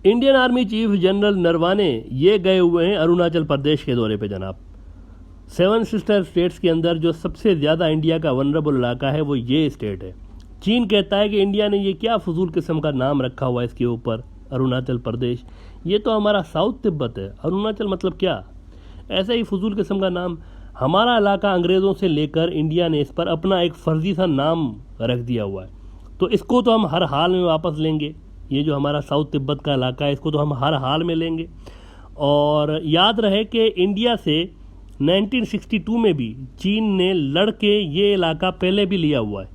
Indian army chief general Naravane ये गए हुए हैं अरुणाचल प्रदेश के दौरे पे जनाब। सेवन सिस्टर स्टेट्स के अंदर जो सबसे ज़्यादा इंडिया का वनरेबल इलाका है वो ये स्टेट है। चीन कहता है कि इंडिया ने ये क्या फजूल किस्म का नाम रखा हुआ है इसके ऊपर, अरुणाचल प्रदेश, ये तो हमारा साउथ तिब्बत है, अरुणाचल मतलब क्या, ऐसा ही फजूल किस्म का नाम। हमारा इलाका अंग्रेज़ों से लेकर इंडिया ने इस पर अपना एक फर्जी सा नाम रख दिया हुआ है, तो इसको तो हम हर हाल में वापस लेंगे। ये जो हमारा साउथ तिब्बत का इलाका है इसको तो हम हर हाल में लेंगे। और याद रहे कि इंडिया से 1962 में भी चीन ने लड़ के ये इलाका पहले भी लिया हुआ है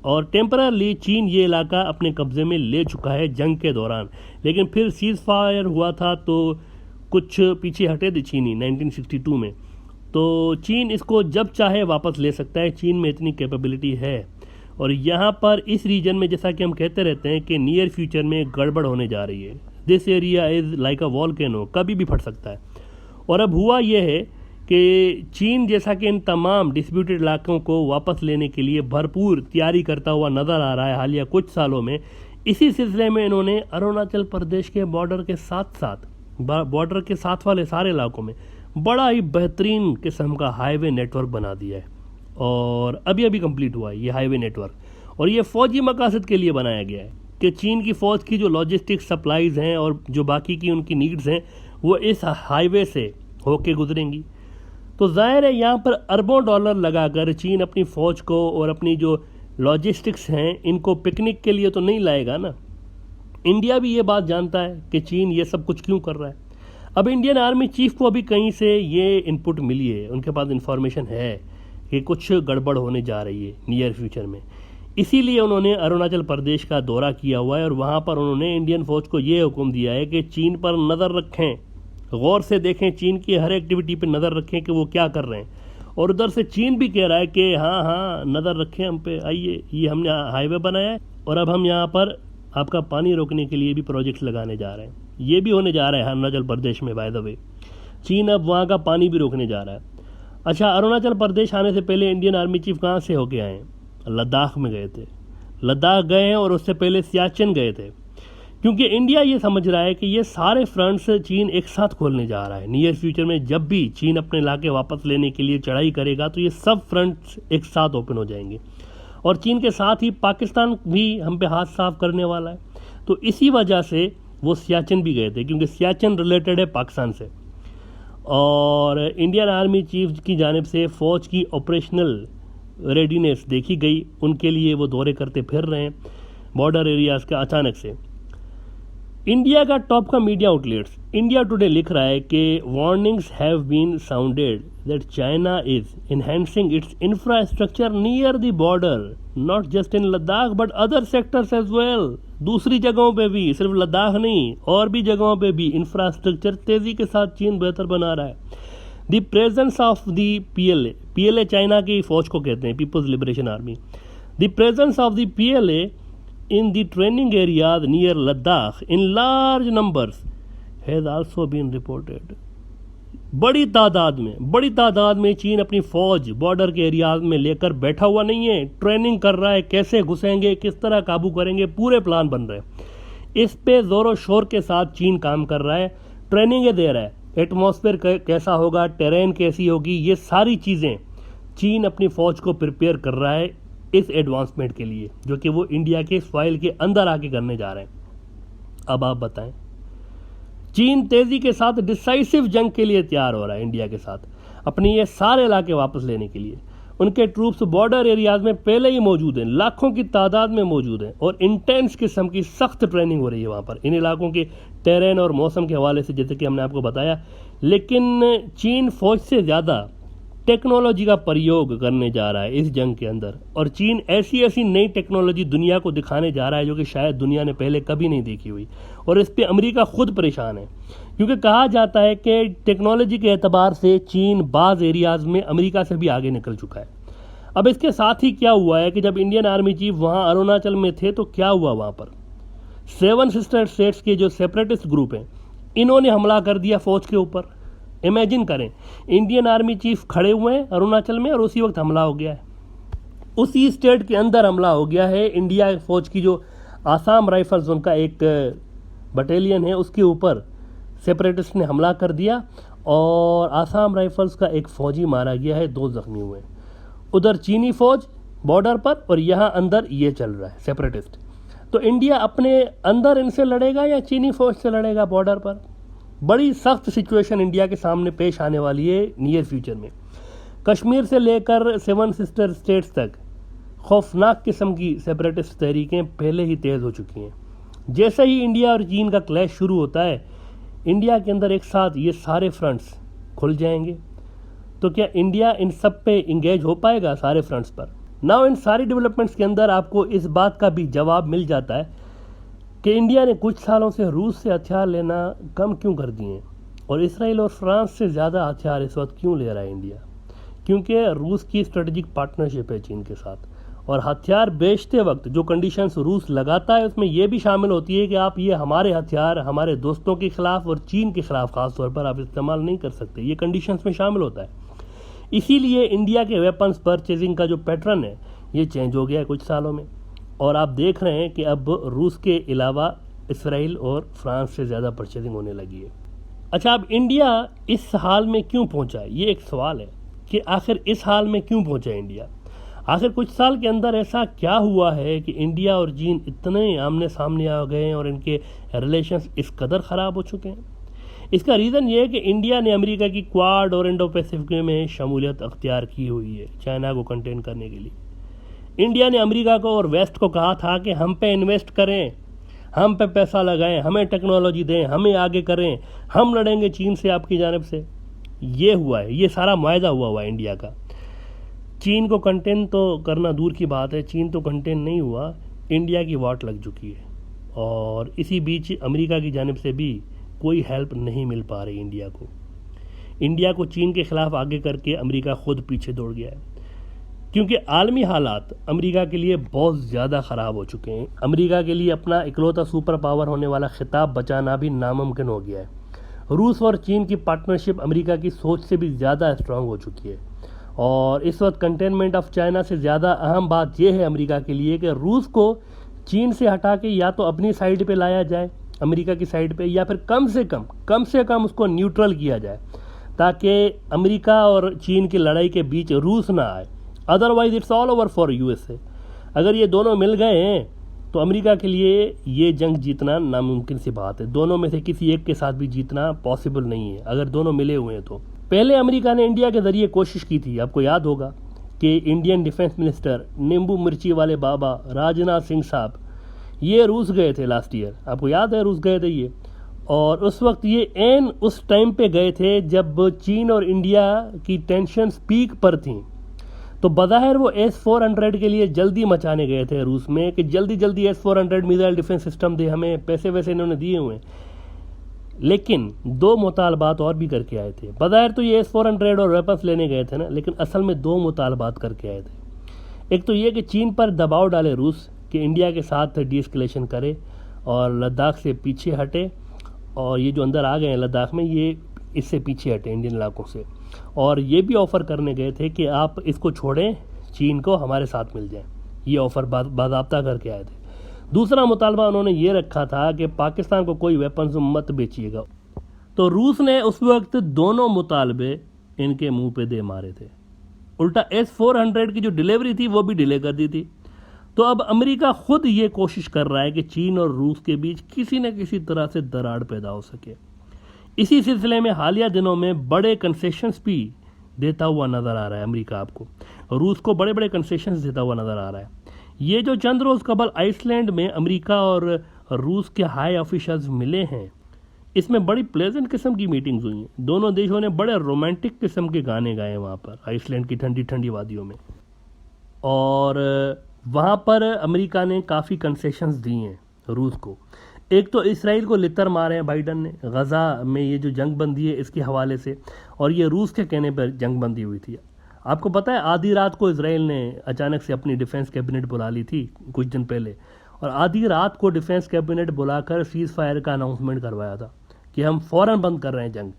और टेम्परली चीन ये इलाका अपने कब्ज़े में ले चुका है जंग के दौरान, लेकिन फिर सीज़ फायर हुआ था तो कुछ पीछे हटे थे चीनी 1962 में। तो चीन इसको जब चाहे वापस ले सकता है, चीन में इतनी कैपेबिलिटी है। और यहाँ पर इस रीजन में जैसा कि हम कहते रहते हैं कि नियर फ्यूचर में गड़बड़ होने जा रही है, this area is like a volcano, कभी भी फट सकता है। और अब हुआ यह है कि चीन जैसा कि इन तमाम डिस्प्यूटेड इलाकों को वापस लेने के लिए भरपूर तैयारी करता हुआ नज़र आ रहा है हालिया कुछ सालों में। इसी सिलसिले में इन्होंने अरुणाचल प्रदेश के बॉर्डर के साथ वाले सारे इलाकों में बड़ा ही बेहतरीन किस्म का हाईवे नेटवर्क बना दिया है और अभी कंप्लीट हुआ है ये हाईवे नेटवर्क। और ये फ़ौजी मकासद के लिए बनाया गया है कि चीन की फ़ौज की जो लॉजिस्टिक्स सप्लाईज़ हैं और जो बाकी की उनकी नीड्स हैं वो इस हाईवे से होके गुजरेंगी। तो ज़ाहिर है यहाँ पर अरबों डॉलर लगाकर चीन अपनी फ़ौज को और अपनी जो लॉजिस्टिक्स हैं इनको पिकनिक के लिए तो नहीं लाएगा ना। इंडिया भी ये बात जानता है कि चीन ये सब कुछ क्यों कर रहा है। अब इंडियन आर्मी चीफ को अभी कहीं से ये इनपुट मिली है, उनके पास इंफॉर्मेशन है कि कुछ गड़बड़ होने जा रही है नियर फ्यूचर में, इसीलिए उन्होंने अरुणाचल प्रदेश का दौरा किया हुआ है और वहाँ पर उन्होंने इंडियन फ़ौज को ये हुक्म दिया है कि चीन पर नज़र रखें, गौर से देखें, चीन की हर एक्टिविटी पर नज़र रखें कि वो क्या कर रहे हैं। और उधर से चीन भी कह रहा है कि हाँ नज़र रखें हम पे, आइए ये हमने हाईवे बनाया है और अब हम यहाँ पर आपका पानी रोकने के लिए भी प्रोजेक्ट्स लगाने जा रहे हैं। ये भी होने जा रहा है अरुणाचल प्रदेश में, बाय द वे चीन अब वहाँ का पानी भी रोकने जा रहा है। अच्छा, अरुणाचल प्रदेश आने से पहले इंडियन आर्मी चीफ कहाँ से होके आए हैं? लद्दाख में गए थे, लद्दाख गए हैं और उससे पहले सियाचिन गए थे, क्योंकि इंडिया ये समझ रहा है कि ये सारे फ्रंट्स चीन एक साथ खोलने जा रहा है। नियर फ्यूचर में जब भी चीन अपने इलाके वापस लेने के लिए चढ़ाई करेगा तो ये सब फ्रंट्स एक साथ ओपन हो जाएंगे और चीन के साथ ही पाकिस्तान भी हम पे हाथ साफ करने वाला है। तो इसी वजह से वो सियाचिन भी गए थे, क्योंकि सियाचिन रिलेटेड है पाकिस्तान से। और इंडियन आर्मी चीफ की जानिब से फ़ौज की ऑपरेशनल रेडीनेस देखी गई, उनके लिए वो दौरे करते फिर रहे हैं बॉर्डर एरियाज़ का। अचानक से इंडिया का टॉप का मीडिया आउटलेट्स इंडिया टुडे लिख रहा है कि warnings have been sounded that China is enhancing its infrastructure near the border, not just in Ladakh but other sectors as well. दूसरी जगहों पे भी, सिर्फ लद्दाख नहीं और भी जगहों पे भी इंफ्रास्ट्रक्चर तेज़ी के साथ चीन बेहतर बना रहा है। The presence of the PLA China की फ़ौज को कहते हैं, people's liberation army. The presence of the PLA in the training areas near Ladakh in large numbers has also been reported। बड़ी तादाद में चीन अपनी फ़ौज बॉर्डर के एरियाज में लेकर बैठा हुआ नहीं है, ट्रेनिंग कर रहा है, कैसे घुसेंगे, किस तरह काबू करेंगे, पूरे प्लान बन रहे हैं। इस पे ज़ोरों शोर के साथ चीन काम कर रहा है, ट्रेनिंगें दे रहा है, एटमॉस्फेयर कैसा होगा, टेरेन कैसी होगी, ये सारी चीज़ें चीन अपनी फ़ौज को प्रिपेयर कर रहा है इस एडवांसमेंट के लिए, जो कि वो इंडिया के सॉइल के अंदर आके करने जा रहे हैं। अब आप बताएं, चीन तेज़ी के साथ डिसाइसिव जंग के लिए तैयार हो रहा है इंडिया के साथ, अपने ये सारे इलाके वापस लेने के लिए। उनके ट्रूप्स बॉर्डर एरियाज में पहले ही मौजूद हैं, लाखों की तादाद में मौजूद हैं और इंटेंस किस्म की सख्त ट्रेनिंग हो रही है वहाँ पर इन इलाकों के टेरेन और मौसम के हवाले से, जैसे कि हमने आपको बताया। लेकिन चीन फ़ौज से ज़्यादा टेक्नोलॉजी का प्रयोग करने जा रहा है इस जंग के अंदर, और चीन ऐसी नई टेक्नोलॉजी दुनिया को दिखाने जा रहा है जो कि शायद दुनिया ने पहले कभी नहीं देखी हुई। और इस पे अमेरिका खुद परेशान है, क्योंकि कहा जाता है कि टेक्नोलॉजी के एतबार से चीन बाज़ एरियाज़ में अमेरिका से भी आगे निकल चुका है। अब इसके साथ ही क्या हुआ है कि जब इंडियन आर्मी चीफ वहाँ अरुणाचल में थे तो क्या हुआ, वहाँ पर सेवन सिस्टर स्टेट्स के जो सेपरेटिस्ट ग्रुप हैं इन्होंने हमला कर दिया फ़ौज के ऊपर। इमेजिन करें, इंडियन आर्मी चीफ खड़े हुए हैं अरुणाचल में और उसी वक्त हमला हो गया है, उसी स्टेट के अंदर हमला हो गया है। इंडिया फौज की जो आसाम राइफल्स, उनका एक बटालियन है उसके ऊपर सेपरेटिस्ट ने हमला कर दिया और आसाम राइफल्स का एक फौजी मारा गया है, 2 जख्मी हुए। उधर चीनी फौज बॉर्डर पर और यहाँ अंदर ये चल रहा है सेपरेटिस्ट। तो इंडिया अपने अंदर इनसे लड़ेगा या चीनी फौज से लड़ेगा बॉर्डर पर? बड़ी सख्त सिचुएशन इंडिया के सामने पेश आने वाली है नियर फ्यूचर में। कश्मीर से लेकर 7 सिस्टर स्टेट्स तक खौफनाक किस्म की सेपरेटिस्ट तहरीकें पहले ही तेज़ हो चुकी हैं। जैसे ही इंडिया और चीन का क्लैश शुरू होता है, इंडिया के अंदर एक साथ ये सारे फ्रंट्स खुल जाएंगे। तो क्या इंडिया इन सब पे इंगेज हो पाएगा सारे फ्रंट्स पर? नाउ इन सारी डेवलपमेंट्स के अंदर आपको इस बात का भी जवाब मिल जाता है कि इंडिया ने कुछ सालों से रूस से हथियार लेना कम क्यों कर दिए और इसराइल और फ्रांस से ज़्यादा हथियार इस वक्त क्यों ले रहा है इंडिया? क्योंकि रूस की स्ट्रेटेजिक पार्टनरशिप है चीन के साथ, और हथियार बेचते वक्त जो कंडीशंस रूस लगाता है उसमें यह भी शामिल होती है कि आप ये हमारे हथियार हमारे दोस्तों के खिलाफ और चीन के खिलाफ खास तौर पर आप इस्तेमाल नहीं कर सकते। ये कंडीशंस में शामिल होता है। इसीलिए इंडिया के वेपन्स परचेजिंग का जो पैटर्न है ये चेंज हो गया है कुछ सालों में, और आप देख रहे हैं कि अब रूस के अलावा इसराइल और फ्रांस से ज़्यादा परचेजिंग होने लगी है। अच्छा, अब इंडिया इस हाल में क्यों पहुंचा है? ये एक सवाल है कि आखिर इस हाल में क्यों पहुंचा इंडिया। आखिर कुछ साल के अंदर ऐसा क्या हुआ है कि इंडिया और चीन इतने आमने सामने आ गए हैं और इनके रिलेशंस इस कदर ख़राब हो चुके हैं? इसका रीज़न ये है कि इंडिया ने अमेरिका की क्वाड और इंडो पैसिफिक में शमूलियत अख्तियार की हुई है चाइना को कंटेन करने के लिए। इंडिया ने अमेरिका को और वेस्ट को कहा था कि हम पे इन्वेस्ट करें, हम पे पैसा लगाएं, हमें टेक्नोलॉजी दें, हमें आगे करें, हम लड़ेंगे चीन से आपकी जानिब से। ये हुआ है, ये सारा मुआहदा हुआ है इंडिया का। चीन को कंटेन तो करना दूर की बात है, चीन तो कंटेन नहीं हुआ, इंडिया की वाट लग चुकी है। और इसी बीच अमेरिका की जानिब से भी कोई हेल्प नहीं मिल पा रही इंडिया को। इंडिया को चीन के खिलाफ आगे करके अमेरिका खुद पीछे दौड़ गया है, क्योंकि आलमी हालात अमेरिका के लिए बहुत ज़्यादा ख़राब हो चुके हैं। अमेरिका के लिए अपना इकलौता सुपर पावर होने वाला खिताब बचाना भी नामुमकिन हो गया है। रूस और चीन की पार्टनरशिप अमेरिका की सोच से भी ज़्यादा स्ट्रांग हो चुकी है, और इस वक्त कंटेनमेंट ऑफ चाइना से ज़्यादा अहम बात यह है अमेरिका के लिए कि रूस को चीन से हटा के या तो अपनी साइड पे लाया जाए, अमेरिका की साइड पे, या फिर कम से कम उसको न्यूट्रल किया जाए, ताकि अमेरिका और चीन की लड़ाई के बीच रूस ना आए। Otherwise it's all over for USA. अगर ये दोनों मिल गए हैं तो अमेरिका के लिए ये जंग जीतना नामुमकिन सी बात है। दोनों में से किसी एक के साथ भी जीतना पॉसिबल नहीं है अगर दोनों मिले हुए हैं तो। पहले अमेरिका ने इंडिया के ज़रिए कोशिश की थी, आपको याद होगा कि इंडियन डिफेंस मिनिस्टर नींबू मिर्ची वाले बाबा राजनाथ सिंह साहब ये रूस गए थे लास्ट ईयर, आपको याद है रूस गए थे ये। और उस वक्त ये एन उस टाइम पे गए थे जब चीन और इंडिया की टेंशन पीक पर थी। तो बज़ाहिर वो S-400 के लिए जल्दी मचाने गए थे रूस में कि जल्दी जल्दी S-400 मिसाइल डिफेंस सिस्टम दे हमें, पैसे वैसे इन्होंने दिए हुए हैं। लेकिन 2 मुतालबात और भी करके आए थे। बज़ाहिर तो ये S-400 और वेपन्स लेने गए थे ना, लेकिन असल में 2 मुतालबात करके आए थे। एक तो ये कि चीन पर दबाव डाले रूस कि इंडिया के साथ डीएस्केलेशन करे और लद्दाख से पीछे हटे, और ये जो अंदर आ गए हैं लद्दाख में ये इससे पीछे हटे इंडियन इलाकों से। और ये भी ऑफ़र करने गए थे कि आप इसको छोड़ें, चीन को हमारे साथ मिल जाए। ये ऑफ़र बाज़ाब्ता करके आए थे। दूसरा मुतालबा उन्होंने ये रखा था कि पाकिस्तान को कोई वेपन्स मत बेचिएगा। तो रूस ने उस वक्त दोनों मुतालबे इनके मुंह पे दे मारे थे। उल्टा S-400 की जो डिलीवरी थी वो भी डिले कर दी थी। तो अब अमेरिका खुद ये कोशिश कर रहा है कि चीन और रूस के बीच किसी न किसी तरह से दरार पैदा हो सके। इसी सिलसिले में हालिया दिनों में बड़े कंसेशंस भी देता हुआ नज़र आ रहा है अमेरिका। आपको रूस को बड़े बड़े कंसेशंस देता हुआ नज़र आ रहा है। ये जो चंद रोज़ कबल आइसलैंड में अमेरिका और रूस के हाई ऑफिशल्स मिले हैं, इसमें बड़ी प्लेजेंट किस्म की मीटिंग्स हुई हैं। दोनों देशों ने बड़े रोमांटिक किस्म के गाने गाए वहाँ पर आइसलैंड की ठंडी ठंडी वादियों में, और वहाँ पर अमेरिका ने काफ़ी कंसेशंस दी हैं रूस को। एक तो इसराइल को लितर मारे हैं बाइडन ने गज़ा में, ये जो जंग बंदी है इसके हवाले से, और ये रूस के कहने पर जंग बंदी हुई थी। आपको पता है आधी रात को इसराइल ने अचानक से अपनी डिफेंस कैबिनेट बुला ली थी कुछ दिन पहले, और आधी रात को डिफेंस कैबिनेट बुलाकर सीज़ फायर का अनाउंसमेंट करवाया था कि हम फ़ौरन बंद कर रहे हैं जंग।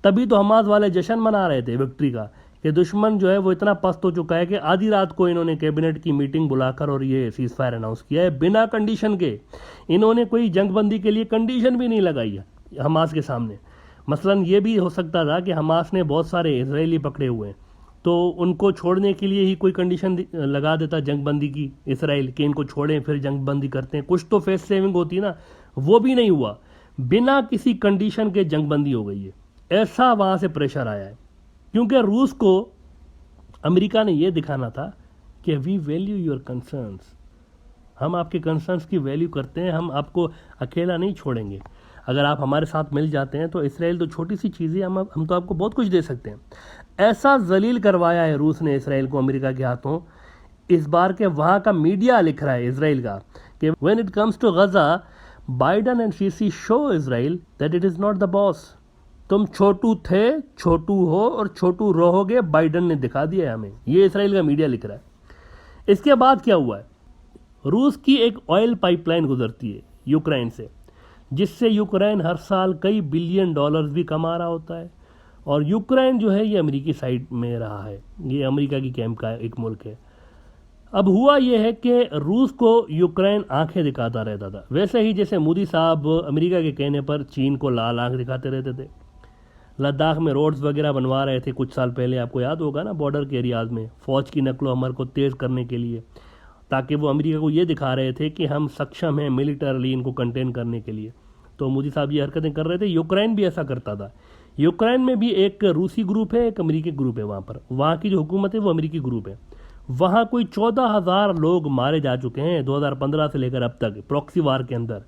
तभी तो हमास वाले जश्न मना रहे थे विक्ट्री का कि दुश्मन जो है वो इतना पस्त हो चुका है कि आधी रात को इन्होंने कैबिनेट की मीटिंग बुलाकर और ये सीज फायर अनाउंस किया है बिना कंडीशन के। इन्होंने कोई जंगबंदी के लिए कंडीशन भी नहीं लगाई है हमास के सामने। मसलन ये भी हो सकता था कि हमास ने बहुत सारे इजरायली पकड़े हुए हैं तो उनको छोड़ने के लिए ही कोई कंडीशन लगा देता जंगबंदी की इसराइल, कि इनको छोड़ें फिर जंगबंदी करते हैं, कुछ तो फेस सेविंग होती ना, वो भी नहीं हुआ। बिना किसी कंडीशन के जंगबंदी हो गई है। ऐसा वहाँ से प्रेशर आया है क्योंकि रूस को अमेरिका ने यह दिखाना था कि वी वैल्यू योर कंसर्न्स, हम आपके कंसर्न्स की वैल्यू करते हैं, हम आपको अकेला नहीं छोड़ेंगे। अगर आप हमारे साथ मिल जाते हैं तो इसराइल तो छोटी सी चीज़ है, हम तो आपको बहुत कुछ दे सकते हैं। ऐसा जलील करवाया है रूस ने इसराइल को अमेरिका के हाथों इस बार के वहाँ का मीडिया लिख रहा है इसराइल का कि when it comes to Gaza Biden and Sisi show Israel that it is not the boss. तुम छोटू थे, छोटू हो और छोटू रहोगे, बाइडन ने दिखा दिया है हमें। ये इसराइल का मीडिया लिख रहा है। इसके बाद क्या हुआ है, रूस की एक ऑयल पाइपलाइन गुजरती है यूक्रेन से, जिससे यूक्रेन हर साल कई बिलियन डॉलर्स भी कमा रहा होता है। और यूक्रेन जो है ये अमेरिकी साइड में रहा है, ये अमेरिका की कैंप का एक मुल्क है। अब हुआ ये है कि रूस को यूक्रेन आंखें दिखाता रहता था, वैसे ही जैसे मोदी साहब अमेरिका के कहने पर चीन को लाल आंख दिखाते रहते थे। लद्दाख में रोड्स वगैरह बनवा रहे थे कुछ साल पहले, आपको याद होगा ना, बॉर्डर के एरियाज़ में फ़ौज की नकलो हमल को तेज़ करने के लिए, ताकि वो अमेरिका को ये दिखा रहे थे कि हम सक्षम हैं मिलिटरली इनको कंटेन करने के लिए। तो मोदी साहब ये हरकतें कर रहे थे। यूक्रेन भी ऐसा करता था। यूक्रेन में भी एक रूसी ग्रुप है, एक अमेरिकी ग्रुप है। वहाँ पर वहाँ की जो हुकूमत है वो अमेरिकी ग्रुप है। वहाँ कोई 14,000 लोग मारे जा चुके हैं 2015 से लेकर अब तक प्रॉक्सी वार के अंदर,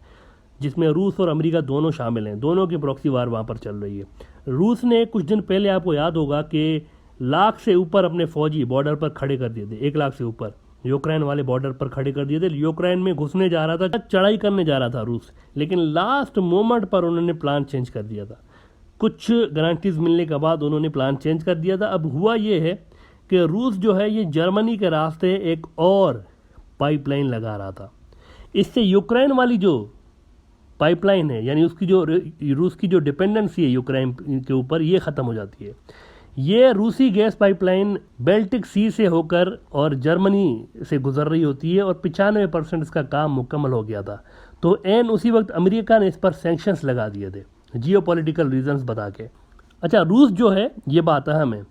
जिसमें रूस और अमेरिका दोनों शामिल हैं। दोनों की प्रॉक्सी वार वहाँ पर चल रही है। रूस ने कुछ दिन पहले, आपको याद होगा कि लाख से ऊपर अपने फौजी बॉर्डर पर खड़े कर दिए थे, 1 लाख से ऊपर यूक्रेन वाले बॉर्डर पर खड़े कर दिए थे। यूक्रेन में घुसने जा रहा था, चढ़ाई करने जा रहा था रूस, लेकिन लास्ट मोमेंट पर उन्होंने प्लान चेंज कर दिया था। कुछ गारंटीज मिलने के बाद उन्होंने प्लान चेंज कर दिया था। अब हुआ ये है कि रूस जो है ये जर्मनी के रास्ते एक और पाइपलाइन लगा रहा था। इससे यूक्रेन वाली जो पाइपलाइन है, यानी उसकी जो रूस की जो डिपेंडेंसी है यूक्रेन के ऊपर, ये ख़त्म हो जाती है। ये रूसी गैस पाइपलाइन बेल्टिक सी से होकर और जर्मनी से गुजर रही होती है और 95% इसका काम मुकम्मल हो गया था। तो एन उसी वक्त अमेरिका ने इस पर सैंक्शंस लगा दिए थे जियोपॉलिटिकल रीजंस बता के। अच्छा, रूस जो है, ये बात अहम है,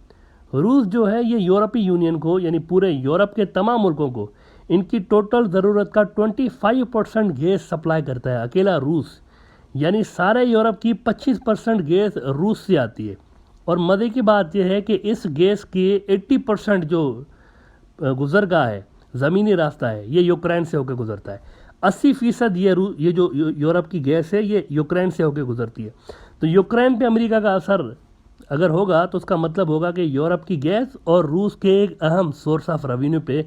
रूस जो है ये यूरोपीय यूनियन को, यानी पूरे यूरोप के तमाम मुल्कों को इनकी टोटल ज़रूरत का 25% गैस सप्लाई करता है अकेला रूस। यानी सारे यूरोप की 25% गैस रूस से आती है। और मज़े की बात यह है कि इस गैस की 80% जो गुजरगाह है, ज़मीनी रास्ता है, ये यूक्रेन से होकर गुजरता है। 80% ये जो यूरोप की गैस है ये यूक्रेन से होकर गुजरती है। तो यूक्रेन पे अमेरिका का असर अगर होगा तो उसका मतलब होगा कि यूरोप की गैस और रूस के एक अहम सोर्स ऑफ रेवेन्यू पे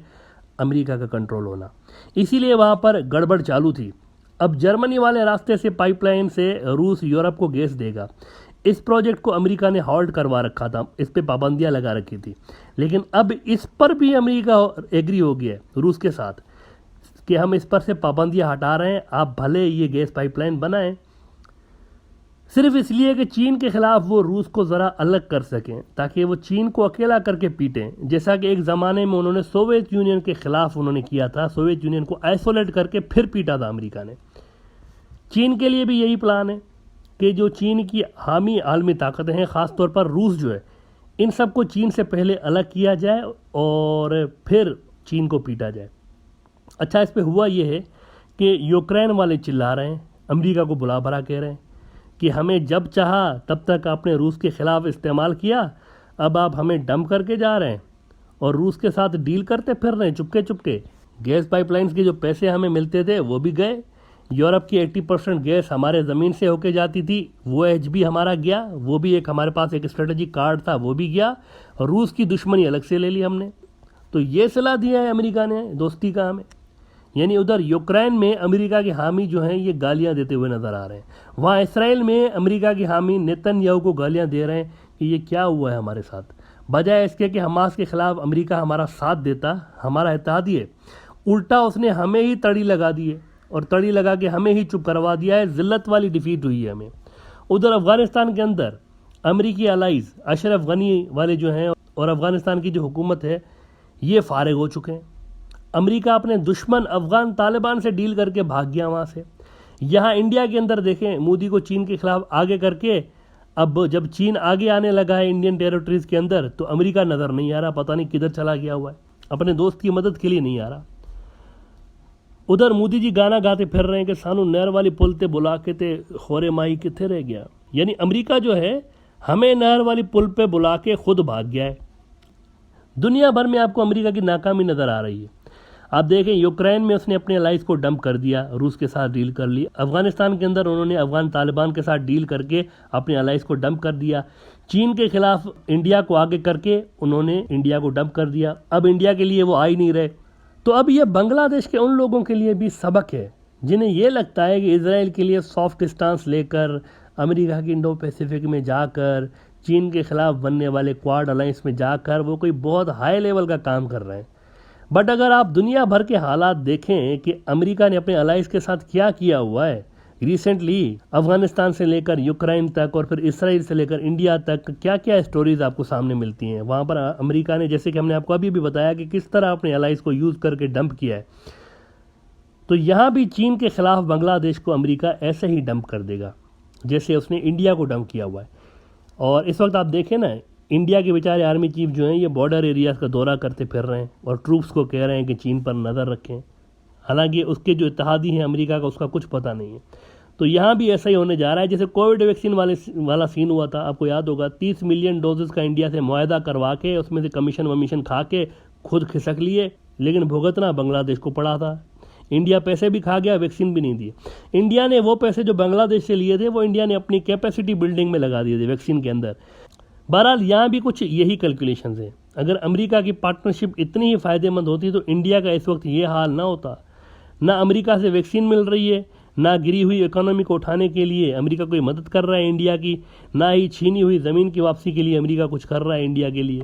अमेरिका का कंट्रोल होना, इसीलिए वहाँ पर गड़बड़ चालू थी। अब जर्मनी वाले रास्ते से पाइपलाइन से रूस यूरोप को गैस देगा। इस प्रोजेक्ट को अमेरिका ने हॉल्ट करवा रखा था, इस पे पाबंदियां लगा रखी थी, लेकिन अब इस पर भी अमेरिका एग्री हो गया है रूस के साथ कि हम इस पर से पाबंदियां हटा रहे हैं, आप भले ये गैस पाइपलाइन बनाएं, सिर्फ इसलिए कि चीन के खिलाफ वो रूस को ज़रा अलग कर सकें, ताकि वो चीन को अकेला करके पीटें, जैसा कि एक ज़माने में उन्होंने सोवियत यूनियन के खिलाफ उन्होंने किया था। सोवियत यूनियन को आइसोलेट करके फिर पीटा था अमेरिका ने। चीन के लिए भी यही प्लान है कि जो चीन की हामी आलमी ताकतें हैं, ख़ास तौर पर रूस जो है, इन सब को चीन से पहले अलग किया जाए और फिर चीन को पीटा जाए। अच्छा, इस पे हुआ ये है कि यूक्रेन वाले चिल्ला रहे हैं, अमेरिका को बुला भरा कह रहे हैं कि हमें जब चाहा तब तक आपने रूस के ख़िलाफ़ इस्तेमाल किया, अब आप हमें डंप करके जा रहे हैं और रूस के साथ डील करते फिर रहे हैं चुपके चुपके। गैस पाइपलाइंस के जो पैसे हमें मिलते थे वो भी गए, यूरोप की 80% गैस हमारे ज़मीन से होके जाती थी, वो एच भी हमारा गया, वो भी एक हमारे पास एक स्ट्रेटेजिक कार्ड था, वो भी गया, और रूस की दुश्मनी अलग से ले ली हमने। तो ये सलाह दिया है अमेरिका ने दोस्ती का हमें। यानी उधर यूक्रेन में अमेरिका के हामी जो हैं ये गालियां देते हुए नज़र आ रहे हैं, वहाँ इसराइल में अमेरिका के हामी नेतन्याहू को गालियां दे रहे हैं कि ये क्या हुआ है हमारे साथ, बजाय इसके कि हमास के ख़िलाफ़ अमेरिका हमारा साथ देता, हमारा इत्तेहादी है, उल्टा उसने हमें ही तड़ी लगा दी है और तड़ी लगा के हमें ही चुप करवा दिया है। ज़िल्लत वाली डिफीट हुई है हमें। उधर अफ़गानिस्तान के अंदर अमेरिकी अलाइज अशरफ गनी वाले जो हैं और अफ़गानिस्तान की जो हुकूमत है ये फारिग हो चुके हैं। अमेरिका अपने दुश्मन अफ़गान तालिबान से डील करके भाग गया वहाँ से। यहाँ इंडिया के अंदर देखें, मोदी को चीन के खिलाफ आगे करके, अब जब चीन आगे आने लगा है इंडियन टेरिटरीज़ के अंदर, तो अमेरिका नज़र नहीं आ रहा, पता नहीं किधर चला गया हुआ है, अपने दोस्त की मदद के लिए नहीं आ रहा। उधर मोदी जी गाना गाते फिर रहे हैं कि सानू नहर वाली पुल ते बुला के ते खोरे माही किथे रह गया। यानी अमेरिका जो है हमें नहर वाली पुल पे बुला के खुद भाग गया है। दुनिया भर में आपको अमेरिका की नाकामी नज़र आ रही है। आप देखें, यूक्रेन में उसने अपने अलाइज को डंप कर दिया, रूस के साथ डील कर ली। अफगानिस्तान के अंदर उन्होंने अफगान तालिबान के साथ डील करके अपने अलाइज को डंप कर दिया। चीन के खिलाफ इंडिया को आगे करके उन्होंने इंडिया को डंप कर दिया। अब इंडिया के लिए वो आ ही नहीं रहे। तो अब ये बांग्लादेश के उन लोगों के लिए भी सबक है जिन्हें ये लगता है कि इजराइल के लिए सॉफ्ट स्टांस लेकर, अमेरिका की इंडो पैसिफिक में जाकर, चीन के खिलाफ बनने वाले क्वाड अलायंस में जाकर वो कोई बहुत हाई लेवल का काम कर रहे हैं। बट अगर आप दुनिया भर के हालात देखें कि अमेरिका ने अपने अलाइज के साथ क्या किया हुआ है, रिसेंटली अफगानिस्तान से लेकर यूक्रेन तक और फिर इसराइल से लेकर इंडिया तक क्या क्या स्टोरीज आपको सामने मिलती हैं। वहाँ पर अमेरिका ने, जैसे कि हमने आपको अभी भी बताया, कि किस तरह अपने अलाइज को यूज़ करके डंप किया है। तो यहाँ भी चीन के खिलाफ बांग्लादेश को अमेरिका ऐसे ही डंप कर देगा जैसे उसने इंडिया को डंप किया हुआ है। और इस वक्त आप देखें ना, इंडिया के बेचारे आर्मी चीफ जो हैं ये बॉर्डर एरियाज़ का दौरा करते फिर रहे हैं और ट्रूप्स को कह रहे हैं कि चीन पर नज़र रखें। हालांकि उसके जो इत्तेहादी हैं अमेरिका का, उसका कुछ पता नहीं है। तो यहाँ भी ऐसा ही होने जा रहा है जैसे कोविड वैक्सीन वाला सीन हुआ था। आपको याद होगा, 30 मिलियन डोजेस का इंडिया से मुआहदा करवा के उसमें से कमीशन वमीशन खा के खुद खिसक लिए, लेकिन भुगतना बांग्लादेश को पड़ा था। इंडिया पैसे भी खा गया, वैक्सीन भी नहीं दिए। इंडिया ने वो पैसे जो बांग्लादेश से लिए थे वो इंडिया ने अपनी कैपेसिटी बिल्डिंग में लगा दिए थे वैक्सीन के अंदर। बहरहाल यहाँ भी कुछ यही कैलकुलेशंस हैं। अगर अमेरिका की पार्टनरशिप इतनी ही फ़ायदेमंद होती तो इंडिया का इस वक्त ये हाल ना होता। ना अमेरिका से वैक्सीन मिल रही है, ना गिरी हुई इकोनॉमी को उठाने के लिए अमेरिका कोई मदद कर रहा है इंडिया की, ना ही छीनी हुई ज़मीन की वापसी के लिए अमेरिका कुछ कर रहा है इंडिया के लिए।